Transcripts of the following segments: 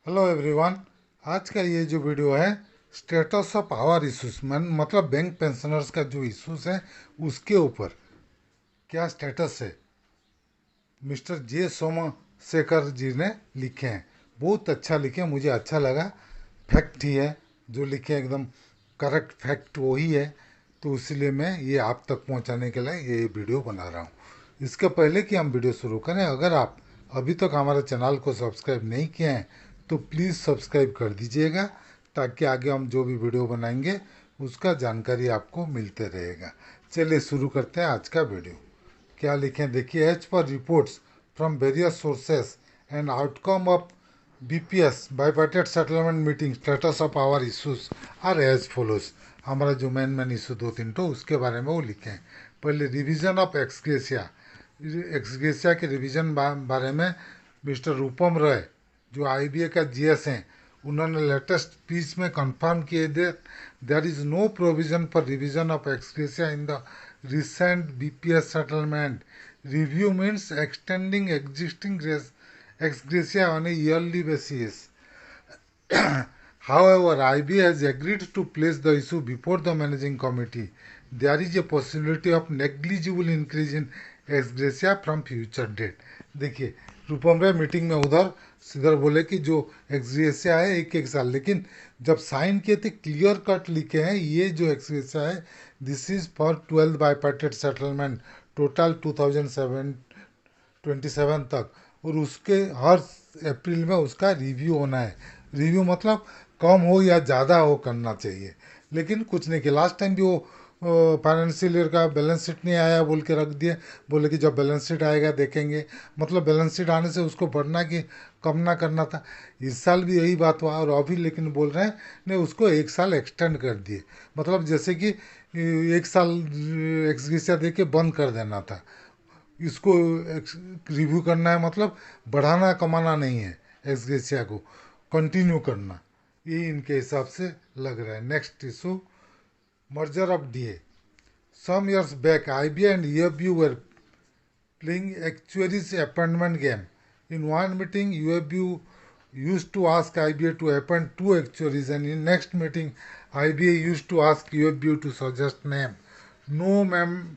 Hello everyone. आज का ये जो वीडियो है स्टेटस ऑफ आवर इश्यूज मतलब बैंक पेंशनर्स का जो इश्यूज है उसके ऊपर क्या स्टेटस है मिस्टर जे सोमशेखर जी ने लिखे हैं। बहुत अच्छा लिखे, मुझे अच्छा लगा। फैक्ट ही है जो लिखे, एकदम करेक्ट फैक्ट वही है। तो इसलिए मैं ये आप तक पहुंचाने के लिए ये वीडियो बना रहा हूँ। इसके पहले कि हम वीडियो शुरू करें, अगर आप अभी तक हमारे चैनल को सब्सक्राइब नहीं किए हैं तो प्लीज़ सब्सक्राइब कर दीजिएगा, ताकि आगे हम जो भी वीडियो बनाएंगे उसका जानकारी आपको मिलते रहेगा। चलिए शुरू करते हैं आज का वीडियो। क्या लिखें देखिए, as per reports from various sources and outcome of BPS bipartite settlement meeting status of our issues are as follows. हमारा जो मेन इशू दो तीन तो उसके बारे में वो लिखे हैं। पहले रिवीजन ऑफ एक्सग्रेसिया, एक्सग्रेसिया के रिवीजन बारे में मिस्टर रूपम रॉय जो आईबीए का जीएस हैं, उन्होंने लेटेस्ट स्पीच में कंफर्म किए दे there is no provision for revision of ex gratia in the recent BPS settlement. Review means extending existing ex gratia on a yearly basis. However, IB has agreed to place the issue before the managing committee. There is a possibility of negligible increase in ex gratia from future date. देखिए, रूपम राय meeting में उधर सीधर बोले कि जो ex gratia है एक एक साल, लेकिन जब साइन किए थे क्लियर कट लिखे हैं ये जो एक्स ग्रेसिया है this is for 12 bipartite settlement total 2027 तक, और उसके हर अप्रैल में उसका रिव्यू होना है। रिव्यू मतलब कम हो या ज़्यादा हो करना चाहिए, लेकिन कुछ नहीं किया। लास्ट टाइम भी वो फाइनेंशियल ईयर का बैलेंस शीट नहीं आया बोल के रख दिए, बोले कि जब बैलेंस शीट आएगा देखेंगे। मतलब बैलेंस शीट आने से उसको बढ़ना कि कम ना करना था। इस साल भी यही बात हुआ, और अभी लेकिन बोल रहे हैं नहीं उसको एक साल एक्सटेंड कर दिए। मतलब जैसे कि एक साल एक्सग्रेसिया दे के बंद कर देना था। इसको रिव्यू करना है, मतलब बढ़ाना कमाना नहीं है, एक्सग्रेसिया को कंटिन्यू करना, ये इनके हिसाब से लग रहा है। Next issue, merger of DA. Some years back IBA and UFU were playing actuaries appointment game. In one meeting UFU used to ask IBA to appoint two actuaries, and in next meeting IBA used to ask UFU to suggest name. No mem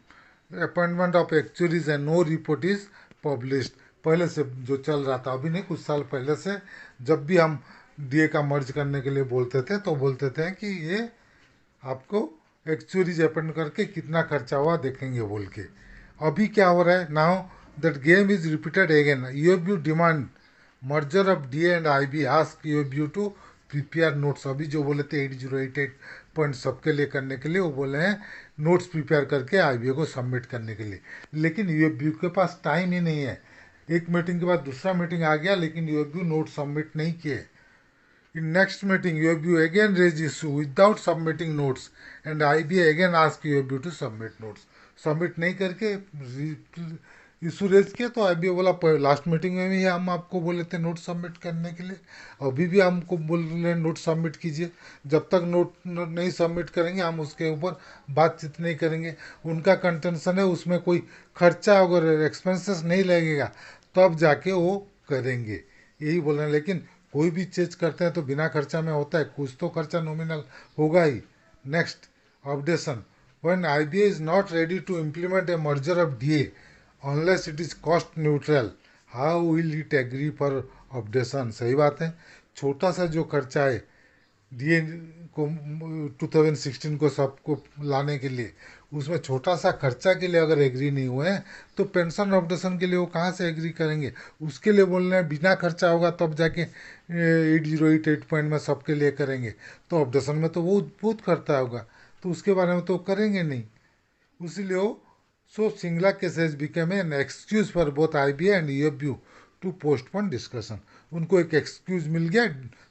appointment of actuaries and no report is published. पहले से जो चल रहा था, अभी नहीं, कुछ साल पहले से जब भी हम डीए का मर्ज करने के लिए बोलते थे तो बोलते थे कि ये आपको एक्चुअलीज अपॉइंट करके कितना खर्चा हुआ देखेंगे बोल के। अभी क्या हो रहा है, now that game is repeated again. UFU demand merger of DA and IB, ask UFU to prepare notes. अभी जो बोले थे 8088 पॉइंट सबके लिए करने के लिए, वो बोले हैं नोट्स प्रिपेयर करके आईबीए को सबमिट करने के लिए। लेकिन यूएफयू के पास टाइम ही नहीं है। एक मीटिंग के बाद दूसरा मीटिंग आ गया, लेकिन यूएफयू नोट सबमिट नहीं किए। In next meeting, UFU again raised issue without submitting notes, and IBA again asked UFU to submit notes. Submit नहीं करके इशू रेज किया, तो आईबीए बोला लास्ट मीटिंग में भी हम आपको बोले थे नोट सबमिट करने के लिए, अभी भी हमको बोल रहे हैं नोट सबमिट कीजिए। जब तक नोट नहीं सबमिट करेंगे हम उसके ऊपर बातचीत नहीं करेंगे। उनका कंटेंशन है उसमें कोई खर्चा अगर एक्सपेंसेस नहीं लगेगा तब जाके वो करेंगे, यही बोल रहे हैं। लेकिन कोई भी चीज करते हैं तो बिना खर्चा में होता है, कुछ तो खर्चा नॉमिनल होगा ही। Next, objection. When IBA is not ready to implement a merger of DA unless it is cost neutral, how will it agree for objection. सही बात है, छोटा सा जो खर्चा है डीए को 2016 को सबको लाने के लिए, उसमें छोटा सा खर्चा के लिए अगर एग्री नहीं हुए हैं तो पेंशन ऑब्जेक्शन के लिए वो कहाँ से एग्री करेंगे। उसके लिए बोल रहे हैं बिना खर्चा होगा तब जाके 8088 पॉइंट में सबके लिए करेंगे, तो ऑब्जेक्शन में तो वो बहुत खर्चा होगा, तो उसके बारे में तो करेंगे नहीं। इसीलिए वो so Singla cases became an excuse for both IBA and UFU to postpone discussion. उनको एक एक्सक्यूज मिल गया,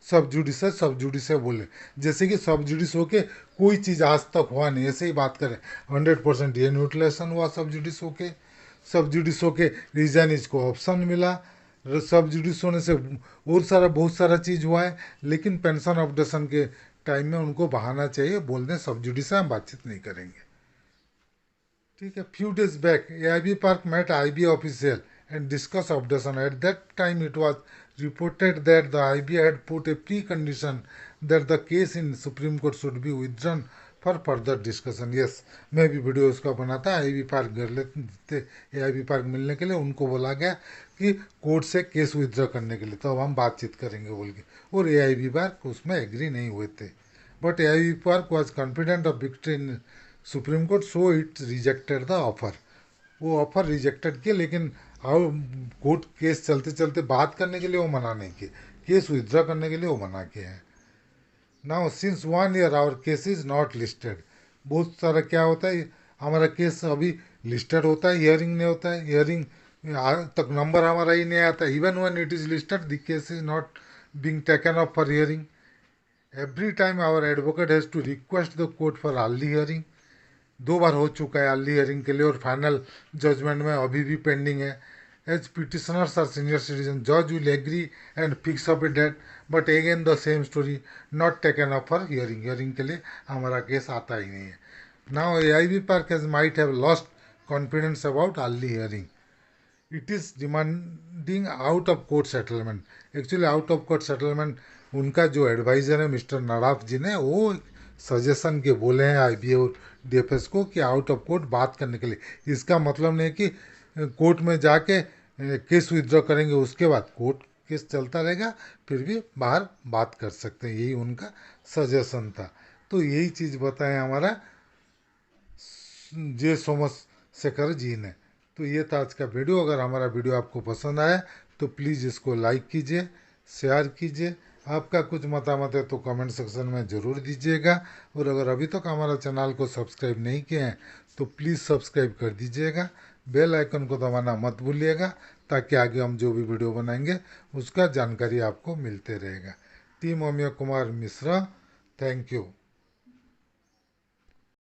सब जुडिस बोले, जैसे कि सब जुडिस होके कोई चीज़ आज तक हुआ नहीं, ऐसे ही बात करें। 100% ये न्यूट्रिलेशन हुआ सब जुडिस होके। सब जुडिस होके रीजन इसको ऑप्शन मिला। सब जुडिस होने से और सारा बहुत सारा चीज़ हुआ है, लेकिन पेंशन ऑब्जेक्शन के टाइम में उनको बहाना चाहिए, बोल दें सब जुडिस से हम बातचीत नहीं करेंगे। ठीक है। Few days back AIB park met IB official and discuss objection. At that time it was reported that the IBA had put a precondition that the case in Supreme Court should be withdrawn for further discussion. Yes, मैं भी video उसका बनाता, IB park कर लेते, AIB park मिलने के लिए उनको बोला गया कि कोर्ट से केस विथड्रॉ करने के लिए, तो अब हम बातचीत करेंगे बोल के, और एआईबी पार्क उसमें एग्री नहीं हुए थे. But AIB park was confident of victory in supreme court, so it rejected the offer. वो ऑफर रिजेक्टेड किए, लेकिन अब कोर्ट केस चलते चलते बात करने के लिए वो मना नहीं किए, केस विथड्रॉ करने के लिए वो मना किए हैं. Now since 1 year our case is not listed. बहुत सारा क्या होता है, हमारा केस अभी लिस्टेड होता है, हियरिंग नहीं होता है, हियरिंग तक नंबर हमारा ही नहीं आता. Even when it is listed the case is not being taken up for hearing. Every time our advocate has to request the court for early hearing. 2 बार हो चुका है अर्ली हियरिंग के लिए, और फाइनल जजमेंट में अभी भी पेंडिंग है. As petitioners are senior citizen, जज will agree and fix up a date, but again the same story, not taken up for hearing. Hearing के लिए हमारा केस आता ही नहीं है. Now AIB park has might have lost confidence about early hearing. It is demanding out of court settlement. Actually out of court settlement उनका जो adviser है मिस्टर नडाफ जी ने, वो सजेशन के बोले हैं आईबीए और डीएफएस को कि आउट ऑफ कोर्ट बात करने के लिए. इसका मतलब नहीं कि कोर्ट में जाके केस विथड्रॉ करेंगे, उसके बाद कोर्ट केस चलता रहेगा, फिर भी बाहर बात कर सकते हैं, यही उनका सजेशन था. तो यही चीज़ बताएं हमारा जे सोमशेखर जी ने. तो ये था आज का वीडियो. अगर हमारा वीडियो आपको पसंद आया तो प्लीज़ इसको लाइक कीजिए, शेयर कीजिए. आपका कुछ मतामत है तो कमेंट सेक्शन में ज़रूर दीजिएगा. और अगर अभी तक हमारा चैनल को सब्सक्राइब नहीं किए हैं तो प्लीज़ सब्सक्राइब कर दीजिएगा. बेल आइकन को दबाना मत भूलिएगा, ताकि आगे हम जो भी वीडियो बनाएंगे उसका जानकारी आपको मिलते रहेगा. Team Amiya Kumar Mishra, thank you.